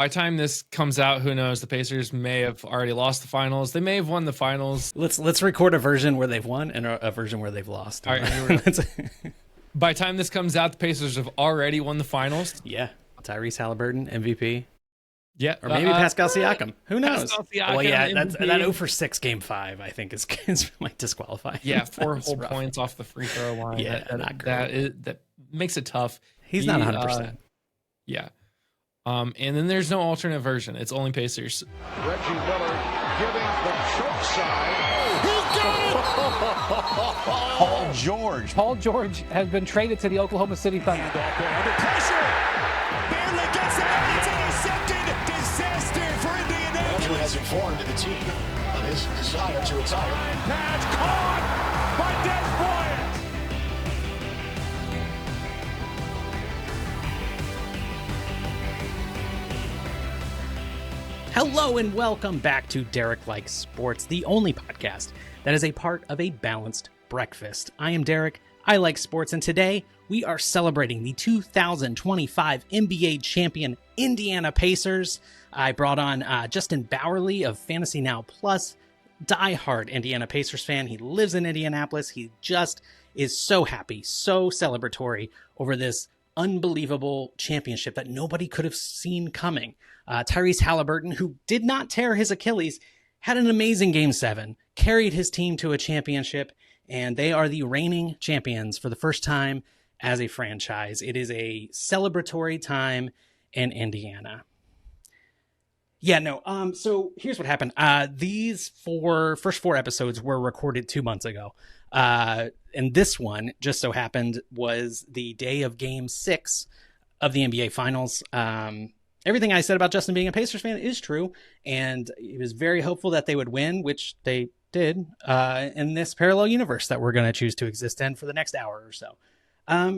By the time this comes out, who knows? The Pacers may have already lost the finals. They may have won the finals. Let's record a version where they've won and a version where they've lost. All right, by the time this comes out, the Pacers have already won the finals. Yeah, Tyrese Halliburton, MVP. Yeah, or maybe Pascal Siakam. Who knows? Siakam, well, yeah, that 0-for-6 Game 5, I think, is like disqualifying. Yeah, 4 whole points off the free throw line. Yeah, that makes it tough. He's not 100%. Yeah. And then there's no alternate version. It's only Pacers. Reggie Miller giving the choke side. He got it! Paul George has been traded to the Oklahoma City Thunder. Under pressure. Barely gets it out. It's intercepted. Disaster for Indianapolis. Andrew has informed the team of his desire to retire. Pass caught by Des Bryant. Hello and welcome back to Derek Likes Sports, the only podcast that is a part of a balanced breakfast. I am Derek, I like sports, and today we are celebrating the 2025 NBA champion Indiana Pacers. I brought on Justin Bauerle of FantasyNow Plus, diehard Indiana Pacers fan. He lives in Indianapolis. He just is so happy, so celebratory over this unbelievable championship that nobody could have seen coming. Tyrese Halliburton, who did not tear his Achilles, had an amazing Game 7, carried his team to a championship, and they are the reigning champions for the first time as a franchise. It is a celebratory time in Indiana. So here's what happened. These first four episodes were recorded 2 months ago. And this one just so happened was the day of Game 6 of the NBA Finals. Everything I said about Justin being a Pacers fan is true, and he was very hopeful that they would win, which they did, in this parallel universe that we're going to choose to exist in for the next hour or so.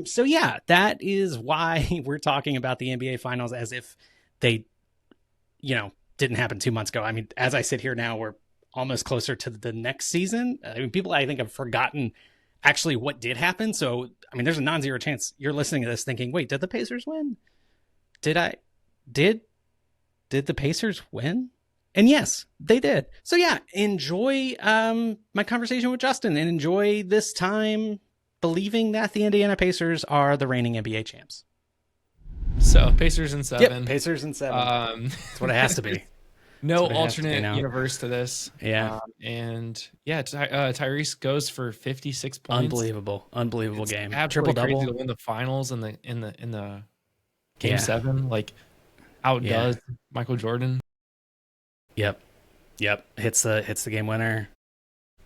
So yeah, that is why we're talking about the NBA Finals as if they, didn't happen 2 months ago. I mean, as I sit here now, we're almost closer to the next season. I mean, people, I think, have forgotten actually what did happen. So, I mean, there's a non-zero chance you're listening to this thinking, wait, did the Pacers win? Did the Pacers win? And yes, they did. So yeah, enjoy my conversation with Justin and enjoy this time believing that the Indiana Pacers are the reigning NBA champs. So Pacers in 7. Yep, Pacers in 7. That's what it has to be. No alternate universe to this. Yeah. Tyrese goes for 56 points. Unbelievable game. Triple Double to win the finals in the Game 7. Like outdoes Michael Jordan. Yep. Hits the game winner.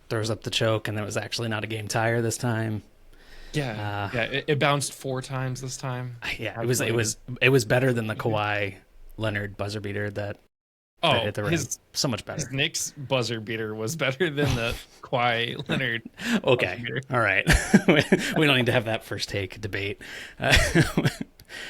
Throws up the choke, and it was actually not a game tire this time. It bounced 4 times this time. Yeah, it was better than the Kawhi Leonard buzzer beater that hit the rim. So much better. His Knicks buzzer beater was better than the Kawhi Leonard. Okay, all right. We don't need to have that first take debate.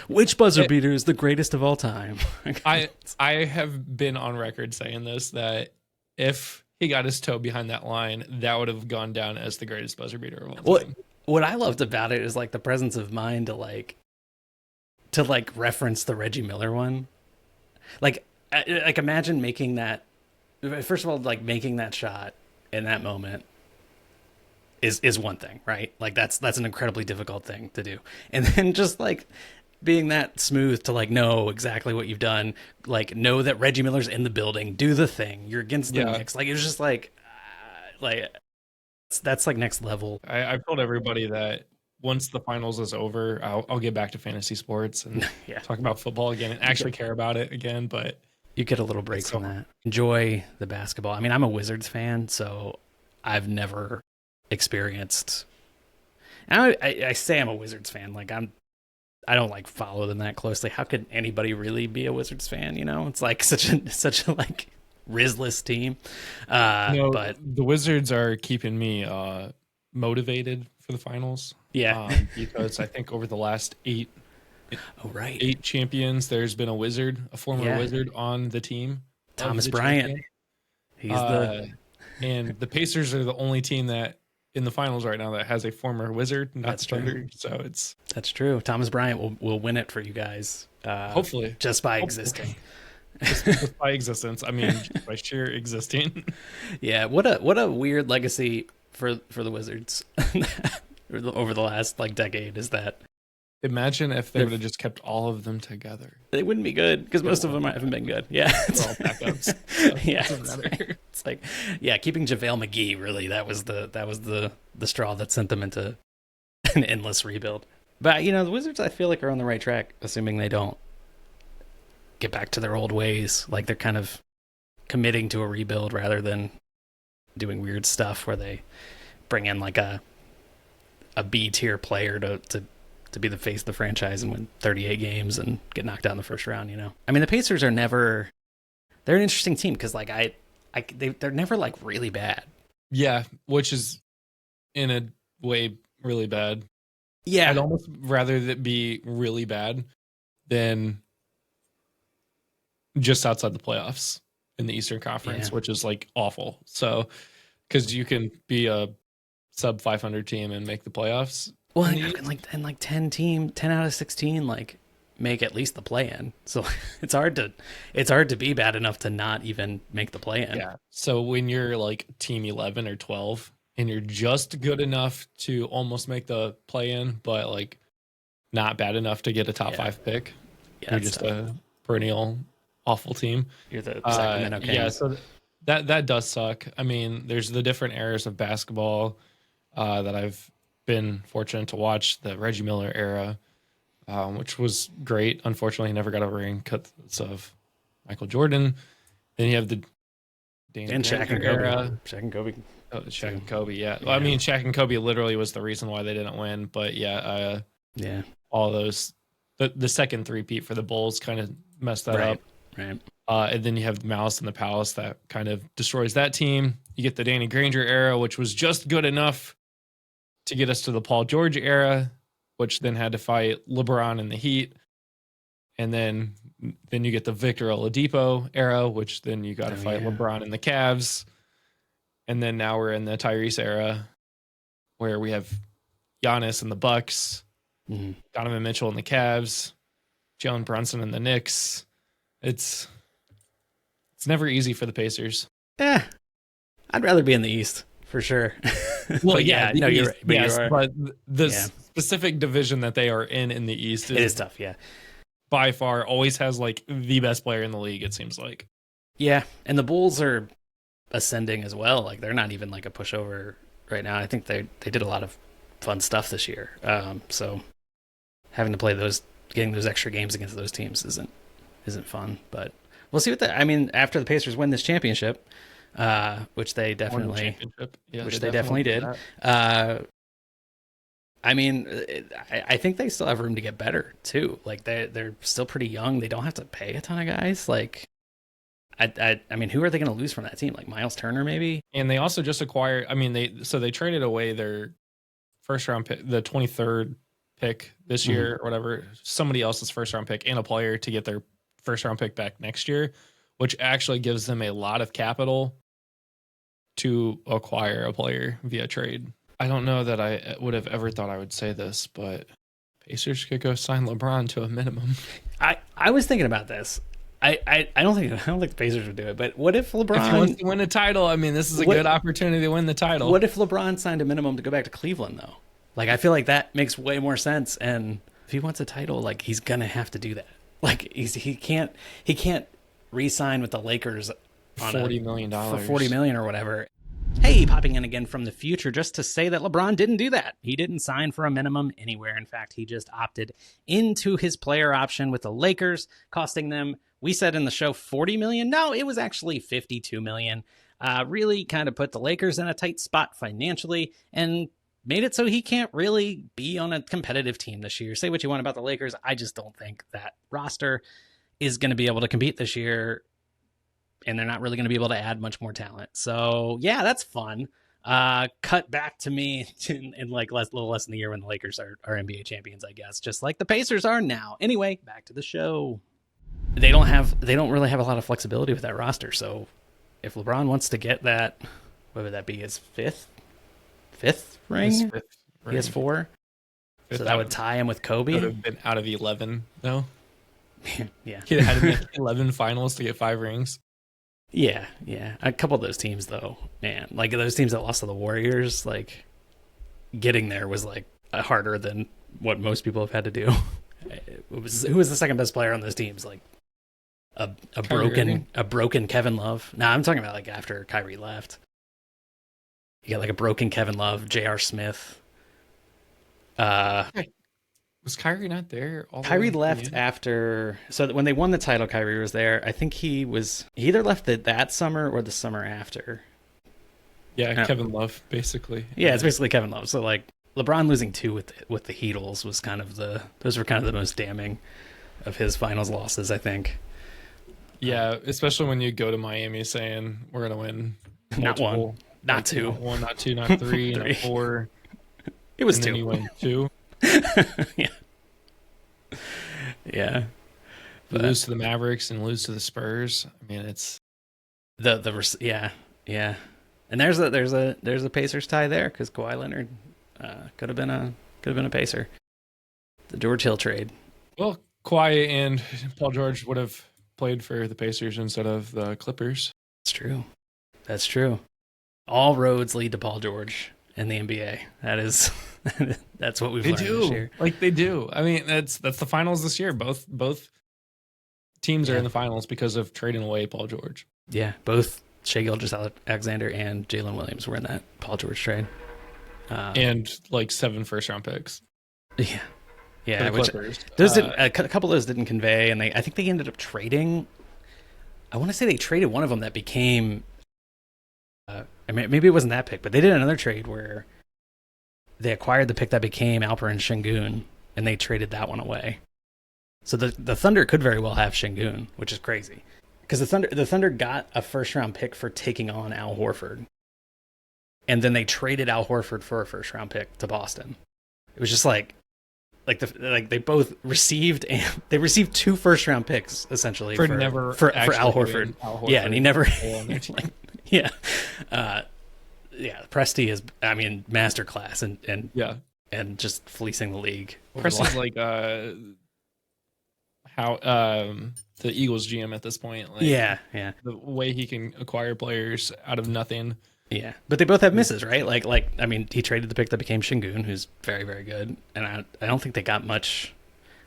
Which buzzer beater is the greatest of all time? I have been on record saying this, that if he got his toe behind that line, that would have gone down as the greatest buzzer beater of all time. What I loved about it is like the presence of mind to reference the Reggie Miller one. Like imagine making that. First of all, like making that shot in that moment is one thing, right? Like that's an incredibly difficult thing to do, and then just like being that smooth to like know exactly what you've done, like know that Reggie Miller's in the building, do the thing, you're against the Knicks. Like it was just like that's like next level. I've told everybody that once the finals is over, I'll get back to fantasy sports and talk about football again and actually care about it again. But you get a little break from that. Enjoy the basketball. I mean, I'm a Wizards fan, so I've never experienced. And I say I'm a Wizards fan, like I don't like follow them that closely. How could anybody really be a Wizards fan? It's like such a like Rizless team. But the Wizards are keeping me motivated for the finals. Yeah, because I think over the last 8 champions, there's been a former Wizard on the team. Thomas Bryant. Champion. And the Pacers are the only team that in the finals right now that has a former Wizard, not Thunder. So that's true. Thomas Bryant will win it for you guys. Hopefully, just by existing. just by existence. I mean, just by sheer existing. Yeah, what a weird legacy for the Wizards over the last like decade is that Imagine if they would have just kept all of them together. they wouldn't be good because most of them haven't been good. Yeah, They're all backups. So yeah, it doesn't matter. it's like keeping JaVale McGee really that was the straw that sent them into an endless rebuild. But the Wizards I feel like are on the right track, assuming they don't get back to their old ways. Like they're kind of committing to a rebuild rather than doing weird stuff where they bring in like a B tier player to be the face of the franchise and win 38 games and get knocked out in the first round. I mean, the Pacers are never. They're an interesting team because like they're never like really bad. Yeah, which is in a way really bad. Yeah, I'd almost rather that be really bad than just outside the playoffs in the Eastern Conference, which is like awful. So, because you can be a sub 500 team and make the playoffs. Well, and like 10 out of 16 like make at least the play-in. So it's hard to be bad enough to not even make the play-in. Yeah. So when you're like team 11 or 12 and you're just good enough to almost make the play-in, but like not bad enough to get a top 5 pick, you're just a perennial awful team. You're the Sacramento Kings. Yeah. So that does suck. I mean, there's the different eras of basketball that I've been fortunate to watch. The Reggie Miller era, which was great. Unfortunately, he never got a ring because of Michael Jordan. Then you have the Shaq and Kobe. era. Shaq and Kobe. Oh, Shaq and Kobe, yeah. Well, I mean, Shaq and Kobe literally was the reason why they didn't win. But yeah, all those the second three-peat for the Bulls kind of messed that up. Right. And then you have Malice in the Palace that kind of destroys that team. You get the Danny Granger era, which was just good enough to get us to the Paul George era, which then had to fight LeBron in the Heat. And then you get the Victor Oladipo era, which then you got to fight LeBron in the Cavs. And then now we're in the Tyrese era where we have Giannis in the Bucks, Donovan Mitchell in the Cavs, Jalen Brunson in the Knicks. It's never easy for the Pacers. I'd rather be in the East for sure. Well, you're right. But the specific division that they are in the East is tough. Yeah, by far always has like the best player in the league. It seems like. Yeah, and the Bulls are ascending as well. Like they're not even like a pushover right now. I think they did a lot of fun stuff this year. So having to play getting those extra games against those teams isn't fun. But we'll see after the Pacers win this championship. Which they definitely did. I think they still have room to get better too. Like they're still pretty young. They don't have to pay a ton of guys. Like, I mean, who are they going to lose from that team? Like Miles Turner, maybe. And they also just acquired. I mean, they traded away their first round pick, the 23rd pick this year or whatever. Somebody else's first round pick and a player to get their first round pick back next year, which actually gives them a lot of capital to acquire a player via trade. I don't know that I would have ever thought I would say this, but Pacers could go sign LeBron to a minimum. I was thinking about this. I don't think the Pacers would do it, but what if LeBron if he wants to win a title? I mean, this is a good opportunity to win the title. What if LeBron signed a minimum to go back to Cleveland though? Like I feel like that makes way more sense. And if he wants a title, like he's gonna have to do that. Like he can't re-sign with the Lakers on $40 million for $40 million or whatever. Hey, popping in again from the future just to say that LeBron didn't do that. He didn't sign for a minimum anywhere. In fact, he just opted into his player option with the Lakers, costing them, we said in the show, $40 million. No, it was actually $52 million. Really kind of put the Lakers in a tight spot financially and made it so he can't really be on a competitive team this year. Say what you want about the Lakers. I just don't think that roster is going to be able to compete this year. And they're not really going to be able to add much more talent. So, yeah, that's fun. Cut back to me in like little less than a year when the Lakers are NBA champions, I guess, just like the Pacers are now. Anyway, back to the show. They don't really have a lot of flexibility with that roster. So, if LeBron wants to get that, what would that be? His fifth ring? He has 4. So that would tie him with Kobe. Would have been out of 11, though. Yeah. He had to make 11 finals to get 5 rings. Yeah. A couple of those teams, though, man, like those teams that lost to the Warriors, like getting there was like harder than what most people have had to do. Who was the second best player on those teams? Like a broken Kevin Love. No, I'm talking about like after Kyrie left. You got like a broken Kevin Love, J.R. Smith. Was Kyrie not there? Kyrie left after, so when they won the title, Kyrie was there. I think he either left that summer or the summer after. Yeah, Kevin Love, basically. Yeah, it's basically Kevin Love. So like LeBron losing 2 with the Heatles was kind of those were kind of the most damning of his finals losses, I think. Yeah, especially when you go to Miami saying we're gonna win not one, not two, not 1, not 2, not 3, not 4. It was and 2. Then you win 2. Yeah. But lose to the Mavericks and lose to the Spurs. I mean, it's yeah. And there's a Pacers tie there because Kawhi Leonard could have been a Pacer. The George Hill trade. Well, Kawhi and Paul George would have played for the Pacers instead of the Clippers. That's true. All roads lead to Paul George in the NBA. That's what we've learned this year. Like they do. I mean, that's the finals this year. Both teams are in the finals because of trading away Paul George. Yeah, both Shai Gilgeous-Alexander and Jalen Williams were in that Paul George trade. And like 7 first-round picks. Yeah, which those a couple of those didn't convey, and I think they ended up trading. I want to say they traded one of them that became. I mean, maybe it wasn't that pick, but they did another trade where they acquired the pick that became Alperen Şengün, and they traded that one away. So the Thunder could very well have Şengün, which is crazy, because the Thunder got a first-round pick for taking on Al Horford, and then they traded Al Horford for a first-round pick to Boston. It was just like they both received 2 first-round picks essentially for Al Horford. Yeah, and he never. Presti is, I mean, masterclass and just fleecing the league. Presti's like how the Eagles GM at this point. Like, the way he can acquire players out of nothing. Yeah, but they both have misses, right? Like I mean, he traded the pick that became Şengün, who's very, very good, and I don't think they got much.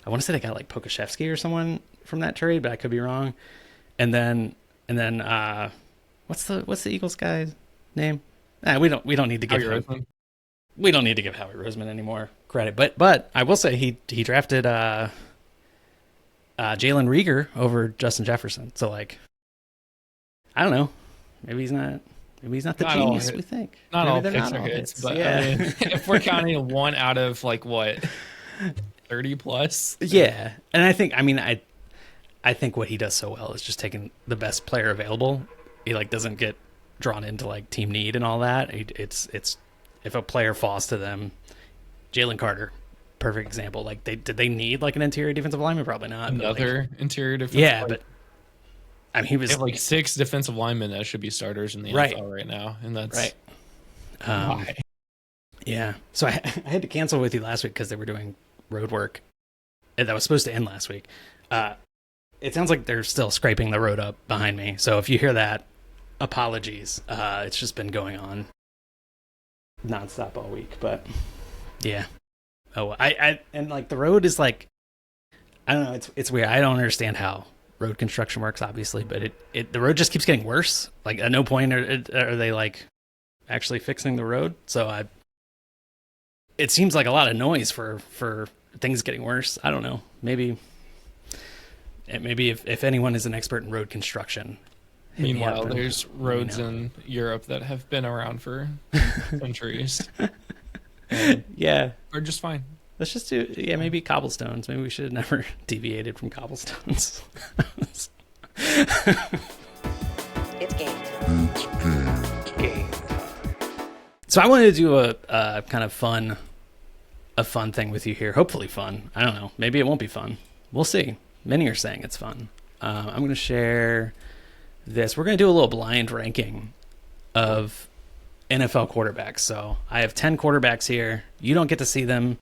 I want to say they got like Pokashevsky or someone from that trade, but I could be wrong. And then what's the Eagles guy's name? We don't need to give him. We don't need to give Howie Roseman any more credit, but I will say he drafted Jalen Reagor over Justin Jefferson. So like, I don't know, maybe he's not the genius we think. Not all picks are hits, but yeah. I mean, if we're counting 1 out of like what 30 plus, yeah. And I think what he does so well is just taking the best player available. He like doesn't get drawn into like team need and all that. It's if a player falls to them, Jalen Carter, perfect example. Like did they need like an interior defensive lineman? Probably not. Another interior defensive. But I mean, he was they have like 6 defensive linemen that should be starters in the NFL right now, and that's right. Why? Yeah. So I had to cancel with you last week because they were doing road work, and that was supposed to end last week. It sounds like they're still scraping the road up behind me. So if you hear that, apologies. It's just been going on nonstop all week, but yeah. Oh, and like the road is like, I don't know. It's weird. I don't understand how road construction works, obviously, but the road just keeps getting worse. Like at no point are they like actually fixing the road. So it seems like a lot of noise for things getting worse. I don't know. Maybe if anyone is an expert in road construction. Meanwhile, there's roads in Europe that have been around for centuries. Yeah. Are just fine. Let's just do, maybe cobblestones. Maybe we should have never deviated from cobblestones. It's game. So I wanted to do a kind of fun thing with you here. Hopefully fun. I don't know. Maybe it won't be fun. We'll see. Many are saying it's fun. I'm going to share this. We're going to do a little blind ranking of NFL quarterbacks. So I have 10 quarterbacks here. You don't get to see them.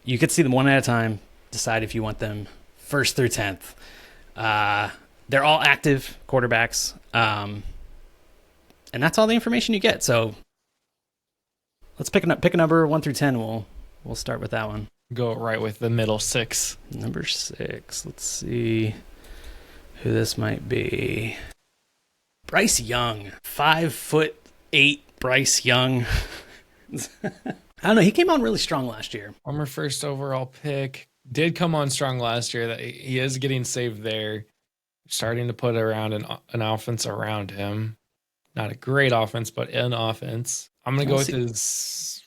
You get to see them one at a time. Decide if you want them 1st through 10th. They're all active quarterbacks. And that's all the information you get. So let's pick a number 1 through 10. We'll start with that one. Go right with the middle 6. Number 6. Let's see who this might be. Bryce Young. 5'8" Bryce Young. I don't know. He came on really strong last year. Former 1st overall pick. Did come on strong last year. That he is getting saved there. Starting to put around an offense around him. Not a great offense, but an offense. I'm going to go with his...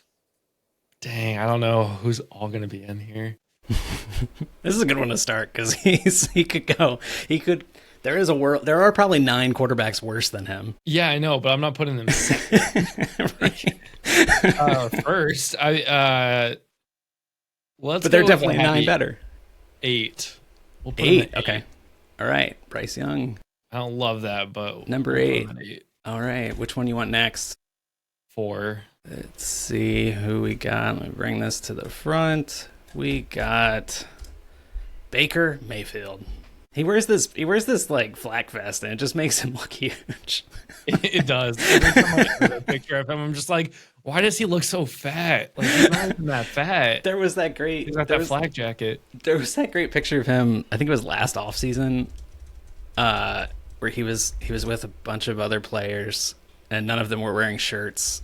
Dang, I don't know who's all going to be in here. This is a good one to start because he could go. There are probably 9 quarterbacks worse than him. Yeah, I know, but I'm not putting them Right. first. But they're definitely 9 better. 8. We'll put 8. him at Okay. All right. Bryce Young. I don't love that, but Number 8. All right. Which one you want next? 4. Let's see who we got. Let me bring this to the front. We got Baker Mayfield. He wears this like flak vest, and it just makes him look huge. It does. Every time I look at a picture of him, I'm just like, why does he look so fat? Like, he's not even that fat. There was that great. He's got that flak jacket. There was that great picture of him. I think it was last offseason, where he was with a bunch of other players, and none of them were wearing shirts.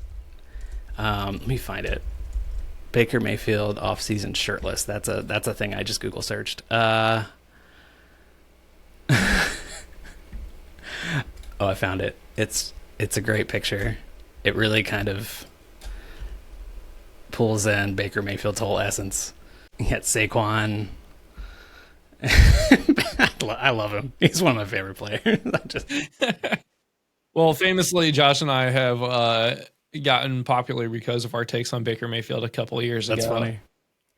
Let me find it. Baker Mayfield off-season shirtless. That's a thing I just Google searched. Oh, I found it. It's a great picture. It really kind of pulls in Baker Mayfield's whole essence. You got Saquon. I love him. He's one of my favorite players. Well, famously, Josh and I have gotten popular because of our takes on Baker Mayfield a couple of years ago. That's funny.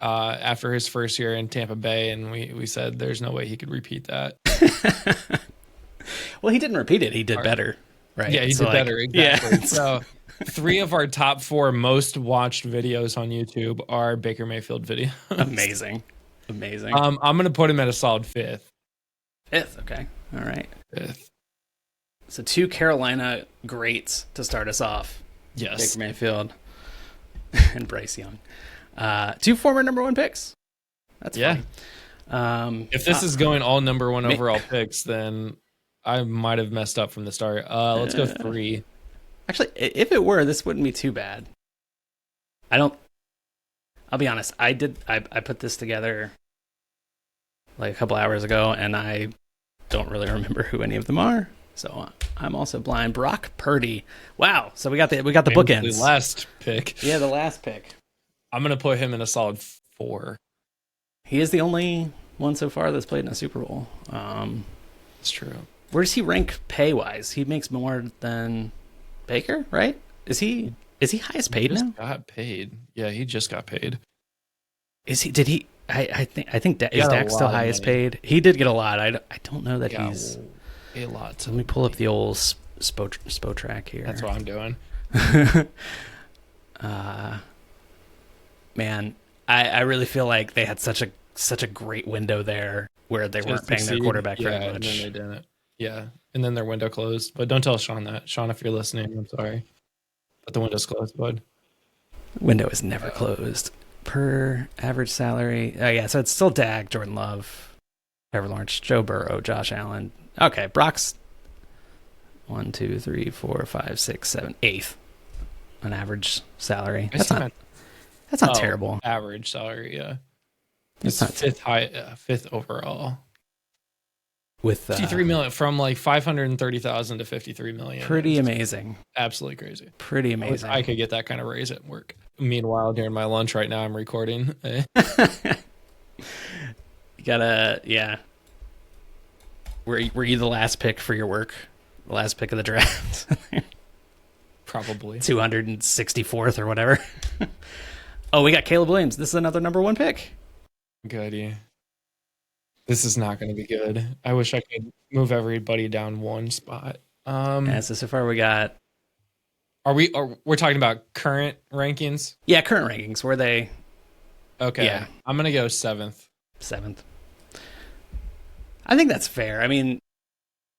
After his first year in Tampa Bay, and we said there's no way he could repeat that. Well, he didn't repeat it. He did better, right? Yeah, he did better. Exactly. Yeah. So 3 of our top 4 most watched videos on YouTube are Baker Mayfield videos. Amazing. I'm going to put him at a solid 5th. 5th, okay. All right. 5th. So 2 Carolina greats to start us off. Yes. Baker Mayfield and Bryce Young. 2 former number 1 picks. That's funny. If this is going all number 1 overall picks, then I might have messed up from the start. Let's go 3. Actually, if it were, this wouldn't be too bad. I'll be honest. I put this together like a couple hours ago, and I don't really remember who any of them are. So I'm also blind. Brock Purdy. Wow. So we got the bookends. The last pick. Yeah, the last pick. I'm going to put him in a solid 4. He is the only one so far that's played in a Super Bowl. It's true. Where does he rank pay-wise? He makes more than Baker, right? Is he highest paid He now? just got paid. Yeah, he just got paid. Is he? Did he? I think He is got a Dak still lot of highest money. paid? He did get a lot. I don't know that Got he's. a lot. Let me pull up the old Spo track here. That's what I'm doing. Man, I really feel like they had such a great window there where they weren't paying their quarterback very much. And then they didn't. Yeah, and then their window closed. But don't tell Sean that. Sean, if you're listening, I'm sorry. But the window's closed, bud. Window is never closed. Per average salary. Oh, yeah, so it's still Dak, Jordan Love, Trevor Lawrence, Joe Burrow, Josh Allen. Okay, Brock's 1, 2, 3, 4, 5, 6, 7, 8th on average salary. That's not terrible. Average salary, yeah. It's not 5th overall. With 53 million from like 530,000 to 53 million. Pretty amazing. Absolutely crazy. Pretty amazing. I could get that kind of raise at work. Meanwhile, during my lunch right now, I'm recording. You gotta, yeah. Were you the last pick for your work? The last pick of the draft? Probably. 264th or whatever. Oh, we got Caleb Williams. This is another number 1 pick. Goody. This is not going to be good. I wish I could move everybody down 1 spot. Yeah, so far we got... We're talking about current rankings? Yeah, current rankings. Were they... Okay. Yeah. I'm going to go 7th. 7th. I think that's fair. I mean,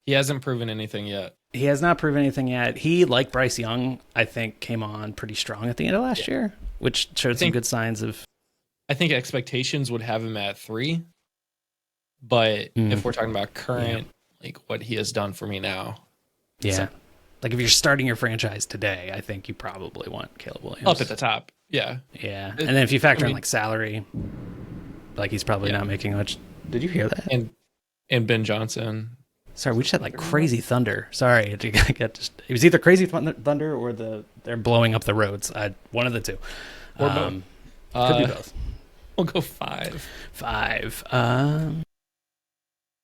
He hasn't proven anything yet. he has not proven anything yet. He, like Bryce Young, I think came on pretty strong at the end of last year, which showed some good signs of. I think expectations would have him at 3. But if we're talking about current, like what he has done for me now. Yeah. So, Like if you're starting your franchise today, I think you probably want Caleb Williams. up at the top. Yeah. Yeah. And then if you factor in like salary, like he's probably not making much. Did you hear that? And Ben Johnson. Sorry, we just had like crazy thunder. Sorry, it was either crazy thunder or they're blowing up the roads. One of the two. Or both. Could be both. We'll go 5. 5. I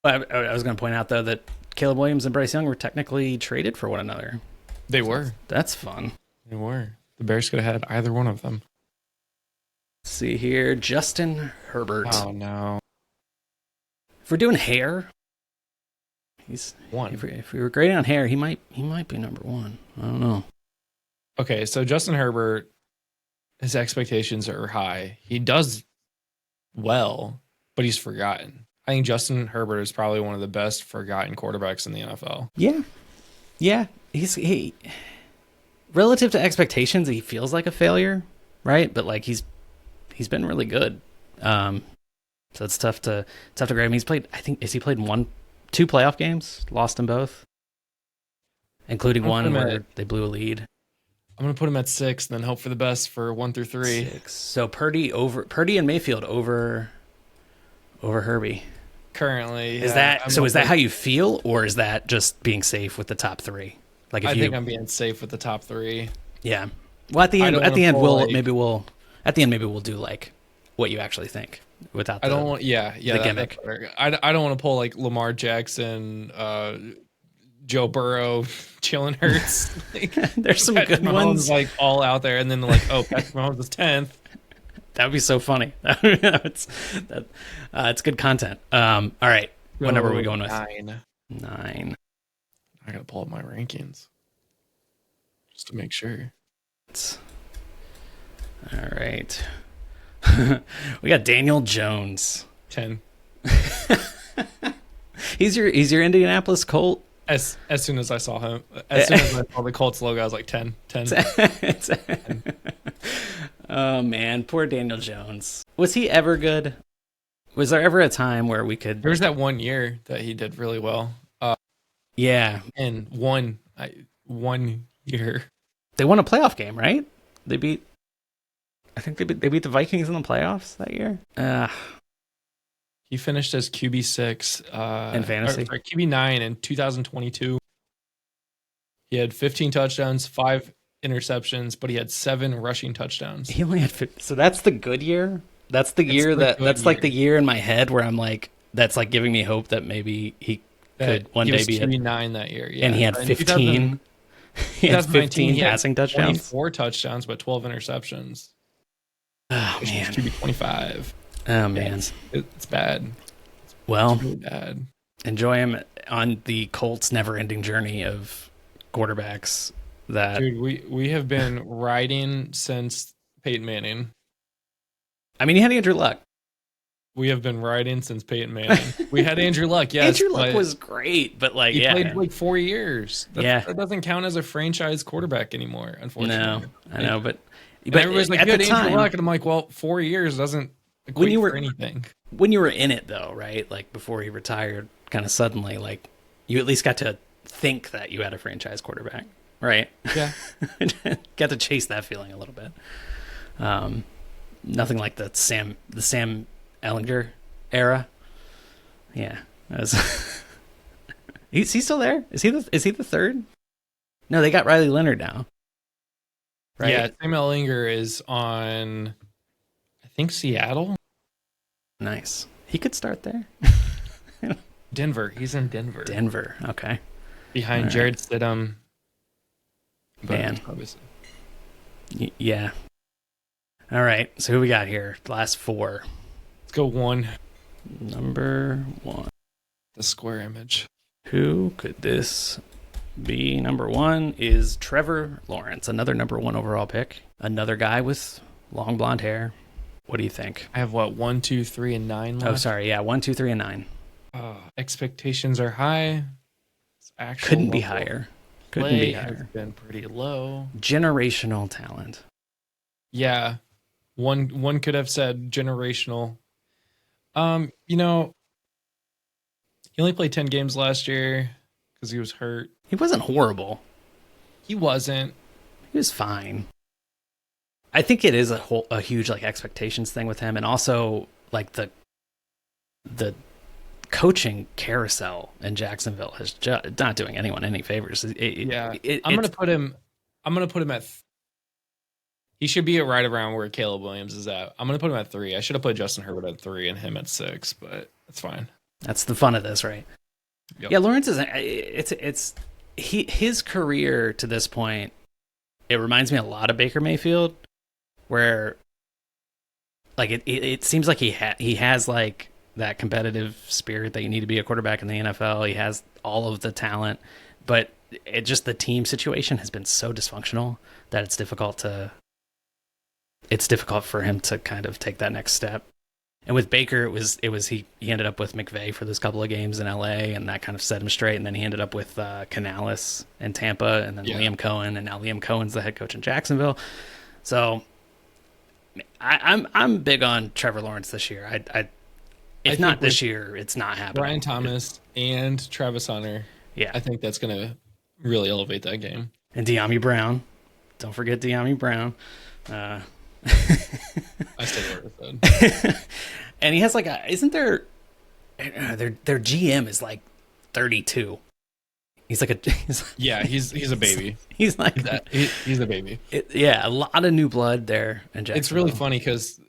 was going to point out though that Caleb Williams and Bryce Young were technically traded for one another. They were. That's fun. They were. The Bears could have had either one of them. Let's see here, Justin Herbert. Oh no. If we're doing hair, he's 1. If we were grading on hair, he might be number 1. I don't know. Okay, so Justin Herbert, his expectations are high. He does well, but he's forgotten. I think Justin Herbert is probably one of the best forgotten quarterbacks in the NFL. Yeah. He relative to expectations, he feels like a failure, right? But like he's been really good. So it's tough to grade him. He's played. He played 2 playoff games, lost them both, including one where they blew a lead. I'm gonna put him at 6, and then hope for the best for 1 through 3. 6. So Purdy and Mayfield over Herbie. Currently, Is that how you feel, or is that just being safe with the top 3? Like I think I'm being safe with the top 3. Yeah. Well, at the end, maybe we'll do like what you actually think without. The gimmick. I don't want to pull like Lamar Jackson, Joe Burrow, Jalen Hurts. Like, there's some good ones like all out there, and then like, oh, Patrick Mahomes is 10th. That would be so funny. It's good content. All right. What number are we going with? 9. I gotta pull up my rankings just to make sure. All right. We got Daniel Jones. 10. He's your Indianapolis Colt. As soon as I saw him, as soon as I saw the Colts logo, I was like 10. Oh man, poor Daniel Jones. Was he ever good? Was there ever a time where we could? There was that one year that he did really well. Yeah, and one year they won a playoff game, right? They beat the Vikings in the playoffs that year. He finished as QB6 in fantasy, QB9 in 2022. He had 15 touchdowns, 5 interceptions, but he had 7 rushing touchdowns. He only had 50. So that's the good year. That's the year like the year in my head where I'm like, that's like giving me hope that maybe he could one day be QB9 that year. Yeah. And he had 15. He had 15 passing touchdowns. 24 touchdowns, but 12 interceptions. Oh man, QB 25. Oh man, it's bad. Well, it's really bad. Enjoy him on the Colts' never-ending journey of quarterbacks. That dude, we have been riding since Peyton Manning. I mean, he had Andrew Luck. We have been riding since Peyton Manning. We had Andrew Luck, yes. Andrew Luck was great, but like, he played like 4 years. That doesn't count as a franchise quarterback anymore, unfortunately. No, I know, but everybody's like, at good the time, Andrew Luck, and I'm like, well, 4 years doesn't equate for anything. When you were in it, though, right? Like before he retired, kind of suddenly, like you at least got to think that you had a franchise quarterback, right? Yeah, got to chase that feeling a little bit. Nothing like the Sam Ellinger era. Yeah, is he still there? Is he the third? No, they got Riley Leonard now. Right? Yeah, Sam Ellinger is on, I think, Seattle. Nice. He could start there. Denver. He's in Denver. Denver. Okay. Behind Jared Stidham. Man. Yeah. All right. So who we got here? The last 4. Let's go 1. Number 1. The square image. Who could this be? Number 1 is Trevor Lawrence, another number 1 overall pick. Another guy with long blonde hair. What do you think? I have 1, 2, 3, and 9 left? Oh, sorry. Yeah, 1, 2, 3, and 9. Expectations are high. Actual Couldn't be level higher. of Couldn't be play has higher. been pretty low. Generational talent. Yeah, one could have said generational. You know, he only played 10 games last year because he was hurt. He wasn't horrible. He wasn't. He was fine. I think it is a huge like expectations thing with him, and also like the coaching carousel in Jacksonville is not doing anyone any favors. I'm gonna put him at. He should be at right around where Caleb Williams is at. I'm gonna put him at 3. I should have put Justin Herbert at 3 and him at 6, but that's fine. That's the fun of this, right? Yep. Yeah, Lawrence is his career to this point. It reminds me a lot of Baker Mayfield, where like it seems like he has like that competitive spirit that you need to be a quarterback in the NFL. He has all of the talent, but the team situation has been so dysfunctional that it's difficult for him to kind of take that next step. And with Baker, he ended up with McVay for those couple of games in LA, and that kind of set him straight. And then he ended up with Canales in Tampa, and then Liam Cohen, and now Liam Cohen's the head coach in Jacksonville. So I'm big on Trevor Lawrence this year. If not this year, it's not happening. Brian Thomas and Travis Hunter. Yeah, I think that's gonna really elevate that game. And De'Ami Brown. Don't forget De'Ami Brown. I said what I said. And he has like isn't there their GM is like 32. He's like he's a baby. He's like that. He's a baby. A lot of new blood there in Jacksonville. It's really funny because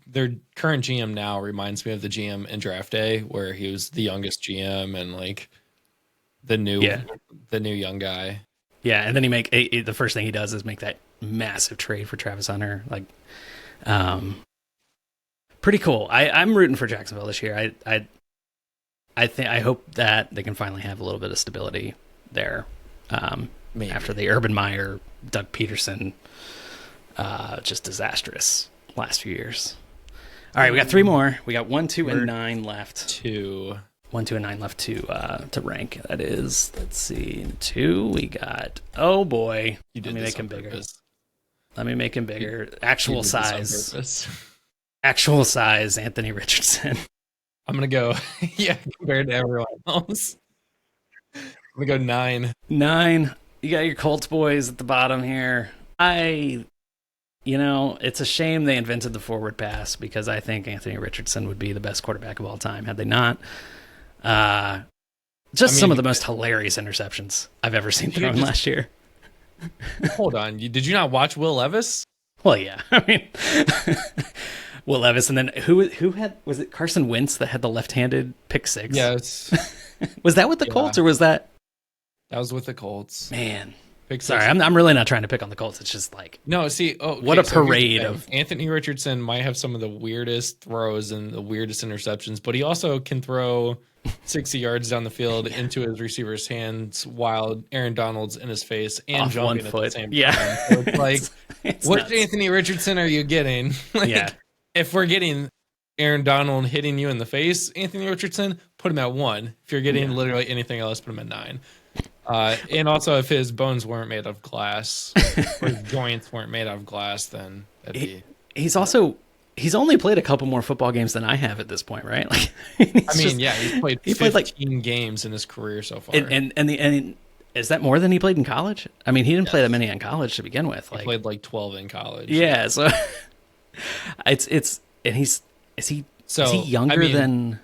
their current GM now reminds me of the GM in draft day, where he was the youngest GM and like the new young guy. Yeah, and then the first thing he does is make that massive trade for Travis Hunter. Like, pretty cool. I'm rooting for Jacksonville this year. I hope that they can finally have a little bit of stability there. After the Urban Meyer, Doug Peterson, just disastrous last few years. All right, we got 3 more. We got 1, 2, and 9 left. 2. 1, 2, and 9 left to rank. That is, let's see, 2. We got. Oh boy, let me make him bigger. Let me make him bigger. Actual size. Actual size. Anthony Richardson. I'm gonna go. Compared to everyone else, I'm gonna go 9. 9. You got your Colts boys at the bottom here. It's a shame they invented the forward pass, because I think Anthony Richardson would be the best quarterback of all time had they not. Some of the most hilarious interceptions I've ever seen thrown last year. Hold on. Did you not watch Will Levis? Well, yeah. I mean, Will Levis, and then was it Carson Wentz that had the left-handed pick 6? Yes. Was that with the Colts, or was that? That was with the Colts. Man. Sorry, I'm really not trying to pick on the Colts. It's just like what a parade of Anthony Richardson might have some of the weirdest throws and the weirdest interceptions, but he also can throw 60 yards down the field into his receiver's hands while Aaron Donald's in his face and off jumping 1 foot. at the same time. Yeah, So it's like, what nuts. Anthony Richardson are you getting? If we're getting Aaron Donald hitting you in the face, Anthony Richardson, put him at 1. If you're getting literally anything else, put him at 9. And also, if his bones weren't made of glass or his joints weren't made of glass, then that'd be. He's only played a couple more football games than I have at this point, right? Like, he's played 15 games in his career so far. And is that more than he played in college? I mean, he didn't play that many in college to begin with. He played like 12 in college. Yeah, so is he younger than?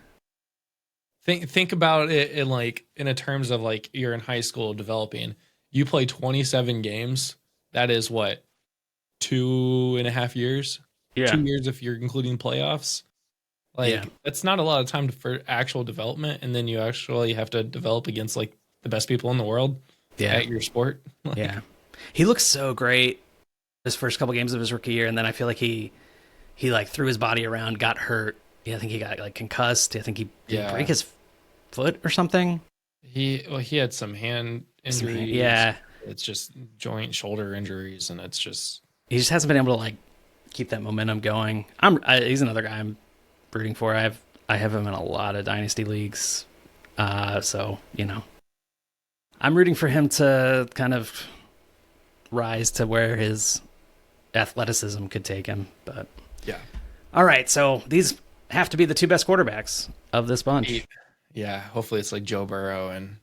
Think about it in a terms of like you're in high school developing. You play 27 games. That is what, 2.5 years? Yeah. 2 years if you're including playoffs. That's not a lot of time for actual development, and then you actually have to develop against like the best people in the world at your sport. Yeah, he looks so great his first couple games of his rookie year, and then I feel like he like threw his body around, got hurt. Yeah, I think he got like concussed. I think he break his foot or something. He had some hand injuries. Yeah, it's just joint shoulder injuries, and he just hasn't been able to like keep that momentum going. He's another guy I'm rooting for. I have him in a lot of dynasty leagues. So, I'm rooting for him to kind of rise to where his athleticism could take him. But Yeah. all right, so these have to be the two best quarterbacks of this bunch. Yeah. Hopefully it's like Joe Burrow and.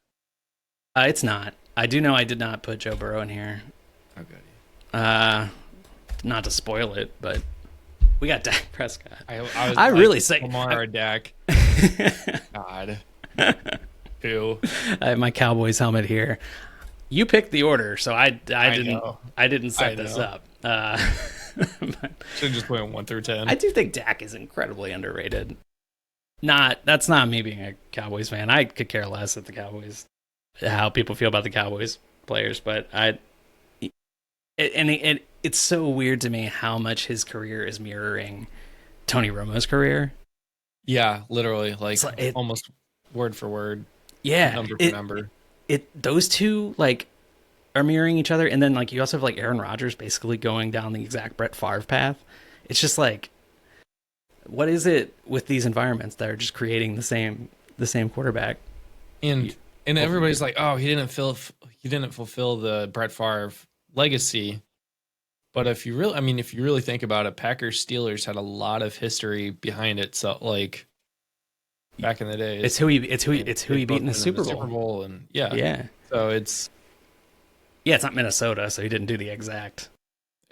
It's not. I do know I did not put Joe Burrow in here. Okay. Not to spoil it, but we got Dak Prescott. I really say Lamar or Dak. God. Ew. I have my Cowboys helmet here. You picked the order, so I didn't set this up. Should just went 1 through 10. I do think Dak is incredibly underrated. That's not me being a Cowboys fan. I could care less at the Cowboys, how people feel about the Cowboys players, but it's so weird to me how much his career is mirroring Tony Romo's career. Yeah, literally, almost word for word. Yeah, number for number. Those two are mirroring each other, and then you also have Aaron Rodgers basically going down the exact Brett Favre path. It's just what is it with these environments that are just creating the same quarterback? And everybody's like, oh, he didn't fulfill the Brett Favre legacy. But if you really think about it, Packers Steelers had a lot of history behind it. So back in the day, it's who he beat in the Super Bowl, and yeah. So it's not Minnesota, so he didn't do the exact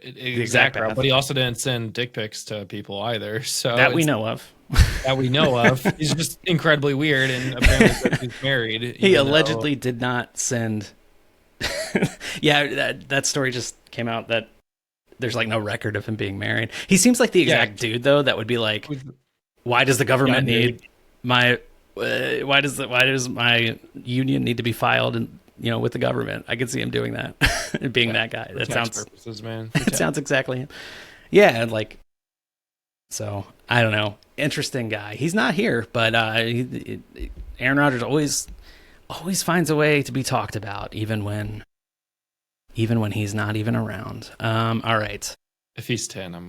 route, but he also didn't send dick pics to people either. So that we know of. He's just incredibly weird, and apparently he's married. He allegedly did not send. Yeah, that story just came out that there's no record of him being married. He seems like the exact dude though that would be like, why does the government need my why does my union need to be filed and with the government? I could see him doing that. Being that guy. That sounds purposes, man. It sounds exactly him. Yeah, so I don't know. Interesting guy. He's not here, but Aaron Rodgers always finds a way to be talked about, even when he's not even around. All right. If he's 10, I'm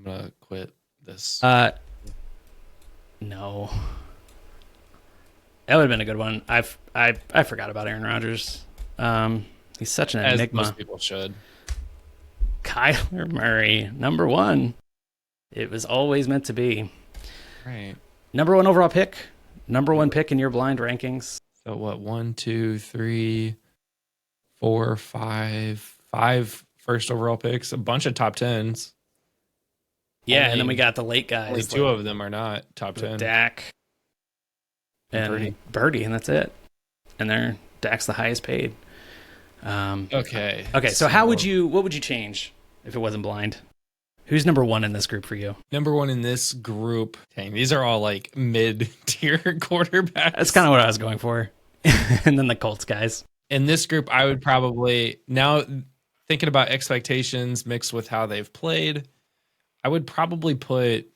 gonna quit this. No. That would have been a good one. I forgot about Aaron Rodgers. He's such an enigma. Most people should. Kyler Murray, number 1. It was always meant to be. Right. Number 1 overall pick. Number 1 pick in your blind rankings. So what? 1, 2, 3, 4, 5 first overall picks. A bunch of top 10s. Yeah, and then we got the late guys. Only 2 of them are not top 10. Dak and Birdie, and that's it. And Dak's the highest paid. Okay. So what would you change if it wasn't blind? Who's number 1 in this group for you? Number 1 in this group. Dang, these are all mid-tier quarterbacks. That's kind of what I was going for. And then the Colts guys. In this group, I would probably, now thinking about expectations mixed with how they've played, I would probably put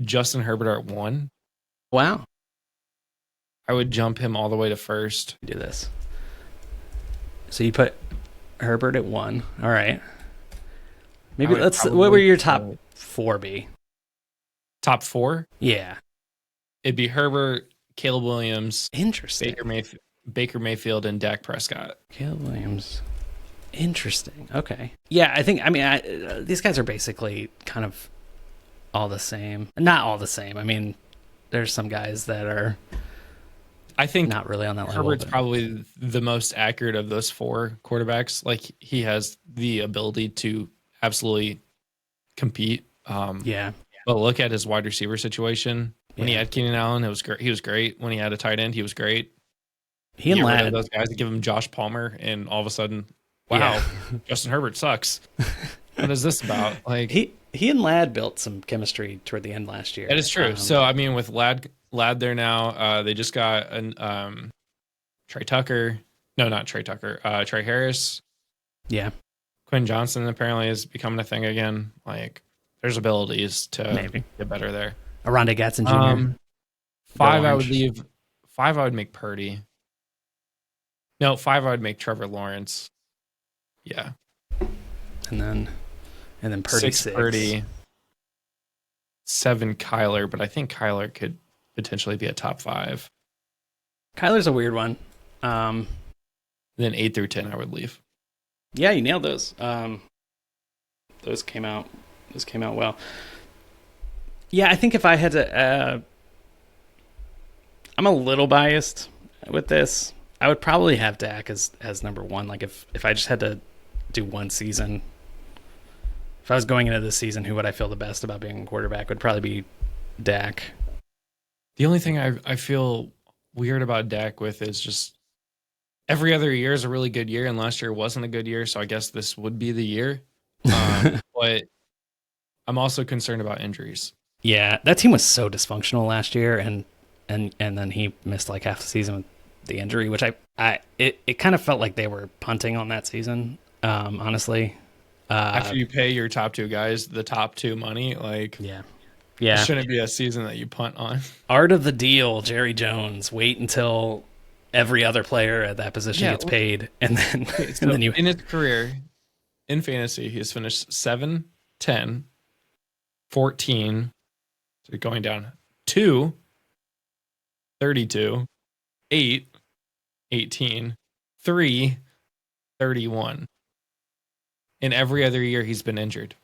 Justin Herbert at 1. Wow. I would jump him all the way to first. Do this. So you put Herbert at 1. All right. Maybe what were your top 4 be? Top 4? Yeah. It'd be Herbert, Caleb Williams, interesting, Baker Mayfield, and Dak Prescott. Caleb Williams. Interesting. Okay. Yeah, I think, these guys are basically kind of all the same. Not all the same. I mean, there's some guys that are, I think, not really on that level. Herbert's probably the most accurate of those 4 quarterbacks. He has the ability to absolutely compete. Yeah. But look at his wide receiver situation. When he had Keenan Allen, it was great. He was great. When he had a tight end, he was great. He and Ladd, those guys, give him Josh Palmer, and all of a sudden, wow, Justin Herbert sucks. What is this about? He and Ladd built some chemistry toward the end last year. That is true. So with Ladd there now, they just got Trey Tucker. No, not Trey Tucker. Trey Harris. Yeah. Quinn Johnson apparently is becoming a thing again. There's abilities to maybe get better there. Aronde Gatson Jr. 5, I would leave. 5, I would make Purdy. No, 5, I would make Trevor Lawrence. Yeah. And then Purdy 6. Purdy. 7, Kyler, but I think Kyler could potentially be a top 5. Kyler's a weird one. Then 8 through 10, I would leave. Yeah, you nailed those. Those came out well. Yeah, I think if I had to, I'm a little biased with this. I would probably have Dak as number one. Like if I just had to do one season, if I was going into this season, who would I feel the best about being a quarterback? Would probably be Dak. The only thing I feel weird about Dak with is just every other year is a really good year, and last year wasn't a good year, so I guess this would be the year. But I'm also concerned about injuries. Yeah, that team was so dysfunctional last year, and then he missed like half the season with the injury, which it kind of felt like they were punting on that season. Honestly, after you pay your top two guys the top two money, like yeah, it shouldn't be a season that you punt on. Art of the deal, Jerry Jones. Wait until every other player at that position gets paid, and then and then you in his career in fantasy, he has finished 7, 10, 14, so going down 2, 32, 8, 18, 3, 31. In every other year, he's been injured.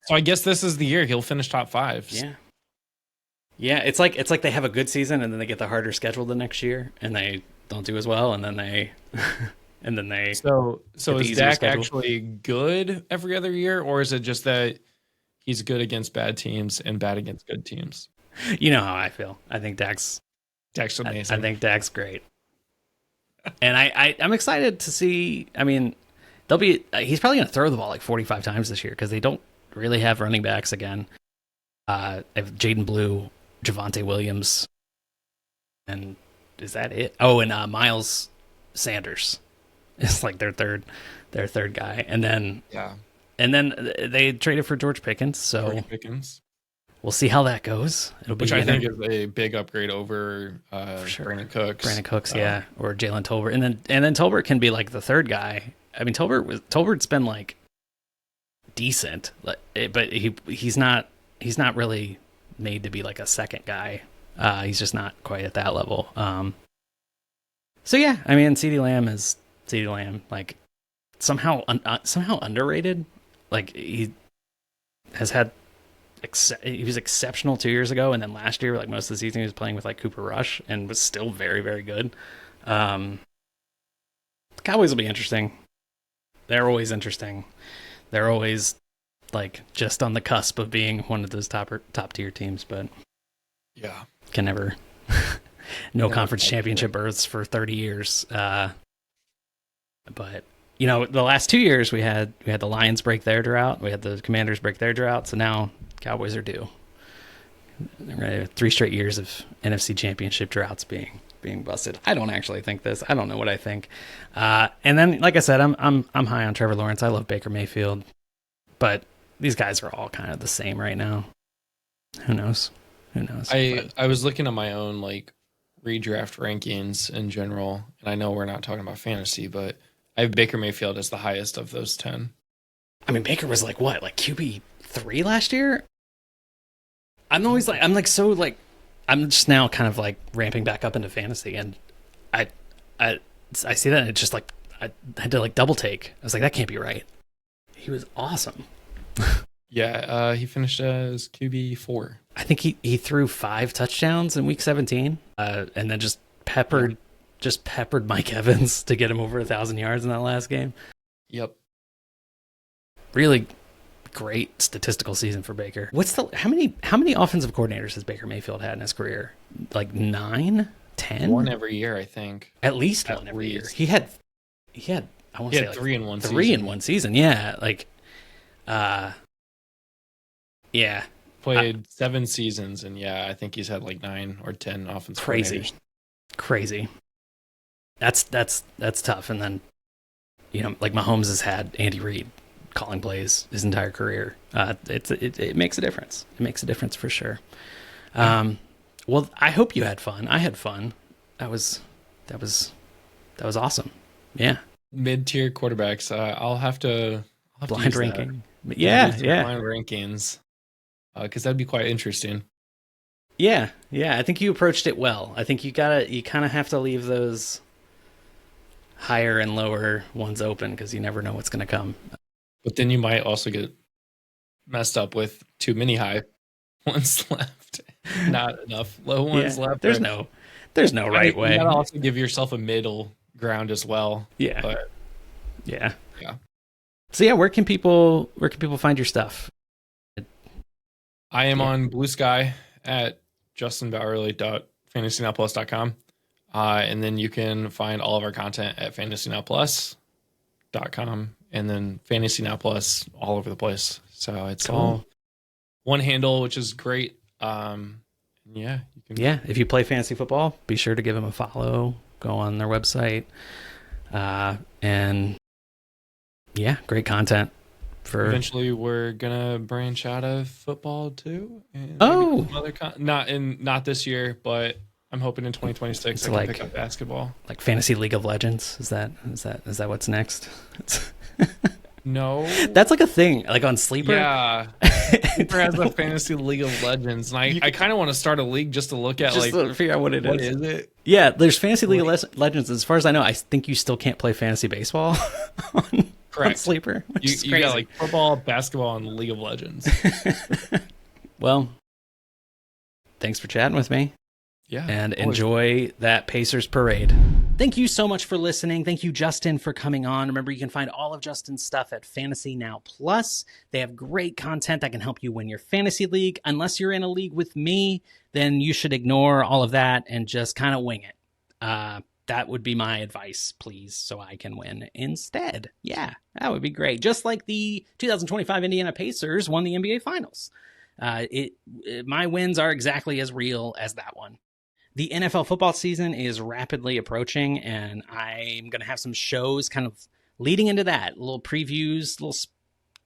So I guess this is the year he'll finish top 5. Yeah. It's like they have a good season and then they get the harder schedule the next year and they don't do as well and then they So is Dak schedule. actually good every other year, or is it just that he's good against bad teams and bad against good teams? You know how I feel. I think Dak's amazing. I think Dak's great. And I'm excited to see. I mean, he's probably going to throw the ball like 45 times this year because they don't really have running backs again. They have Jaden Blue, Javonte Williams, and is that it? Oh, and Miles Sanders is like their third guy, and then they traded for George Pickens, so George Pickens. We'll see how that goes. It'll be Which I think is a big upgrade over sure. Brandon Cooks. Or Jalen Tolbert, and then Tolbert can be like the third guy. I mean, Tolbert's been like decent, but he's not really made to be like a second guy. He's just not quite at that level. So yeah, I mean, CeeDee Lamb is CeeDee Lamb, like somehow underrated. Like he was exceptional 2 years ago, and then last year, like most of the season, he was playing with like Cooper Rush and was still very, very good. The Cowboys will be interesting. They're always interesting. They're always like just on the cusp of being one of those top tier teams, but yeah, can never conference championship berths for 30 years. But you know, the last 2 years we had the Lions break their drought, we had the Commanders break their drought, so now Cowboys are due. 3 straight years of NFC championship droughts being busted. I don't actually think this. I don't know what I think. And then, like I said, I'm high on Trevor Lawrence. I love Baker Mayfield, but these guys are all kind of the same right now. Who knows? I was looking at my own like redraft rankings in general, and I know we're not talking about fantasy, but I have Baker Mayfield as the highest of those 10. I mean, Baker was like what, like QB3 last year? I'm just now kind of like ramping back up into fantasy, and I see that and it's just like I had to like double take. I was like, that can't be right. He was awesome. Yeah, he finished as QB4. I think he threw 5 touchdowns in week 17, and then just peppered Mike Evans to get him over 1,000 yards in that last game. Yep. Really great statistical season for Baker. How many offensive coordinators has Baker Mayfield had in his career? Like 9, 10? One every year, I think. At least one every year. He had I want to say like 3 in one season. 3 in one season. Yeah, like yeah. Played 7 seasons, and yeah, I think he's had like 9 or 10 offensive coordinators. Crazy. That's tough. And then, you know, like Mahomes has had Andy Reid calling plays his entire career. It makes a difference. It makes a difference for sure. Well, I hope you had fun. I had fun. That was awesome. Yeah. Mid-tier quarterbacks. I'll have to blind ranking. Blind Yeah. rankings. Because that'd be quite interesting. Yeah, I think you approached it well. I think you kind of have to leave those higher and lower ones open because you never know what's going to come. But then you might also get messed up with too many high ones left, not enough low ones left. There's no right way. You gotta also give yourself a middle ground as well. Yeah. But yeah. Yeah. So yeah, where can people find your stuff? I am on Blue Sky at justinbauerle.fantasynowplus.com. And then you can find all of our content at fantasynowplus.com and then Fantasy Now Plus all over the place. So it's all one handle, which is great. You can. Yeah, if you play fantasy football, be sure to give them a follow. Go on their website, and yeah, great content. Eventually, we're gonna branch out of football too. And not this year, but I'm hoping in 2026 I can pick up basketball. Like Fantasy League of Legends. Is that what's next? No, that's like a thing, like on Sleeper. Yeah, Sleeper has a Fantasy League of Legends, and I kind of want to start a league just to look at to figure out what it is. What is it? Yeah, there's Fantasy League of Legends. As far as I know, I think you still can't play fantasy baseball on Sleeper. You got like football, basketball, and League of Legends. Well, thanks for chatting with me. Yeah, and enjoy that Pacers parade. Thank you so much for listening. Thank you, Justin, for coming on. Remember, you can find all of Justin's stuff at Fantasy Now Plus. They have great content that can help you win your fantasy league. Unless you're in a league with me, then you should ignore all of that and just kind of wing it. That would be my advice, please, so I can win instead. Yeah, that would be great. Just like the 2025 Indiana Pacers won the NBA Finals. My wins are exactly as real as that one. The NFL football season is rapidly approaching, and I'm going to have some shows kind of leading into that. Little previews, little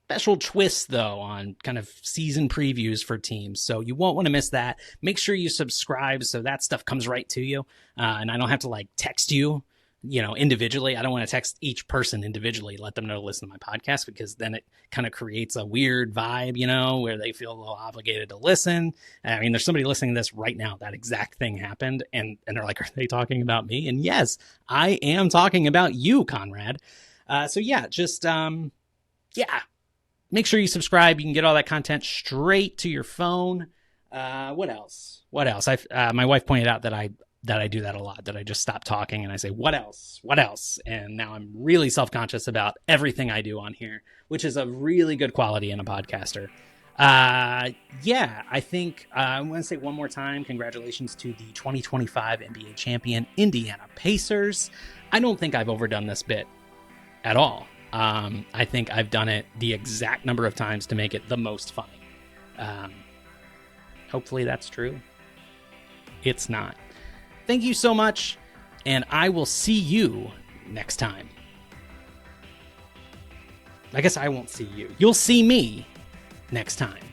special twists, though, on kind of season previews for teams. So you won't want to miss that. Make sure you subscribe so that stuff comes right to you. And I don't have to text you, individually. I don't want to text each person individually, let them know to listen to my podcast, because then it kind of creates a weird vibe, where they feel a little obligated to listen. I mean, there's somebody listening to this right now. That exact thing happened. And they're like, are they talking about me? And yes, I am talking about you, Conrad. So yeah, just, make sure you subscribe. You can get all that content straight to your phone. What else? My wife pointed out that I do that a lot, that I just stop talking and I say, what else? And now I'm really self-conscious about everything I do on here, which is a really good quality in a podcaster. I think I'm going to say one more time, congratulations to the 2025 NBA champion Indiana Pacers. I don't think I've overdone this bit at all. I think I've done it the exact number of times to make it the most funny. Hopefully that's true. It's not. Thank you so much, and I will see you next time. I guess I won't see you. You'll see me next time.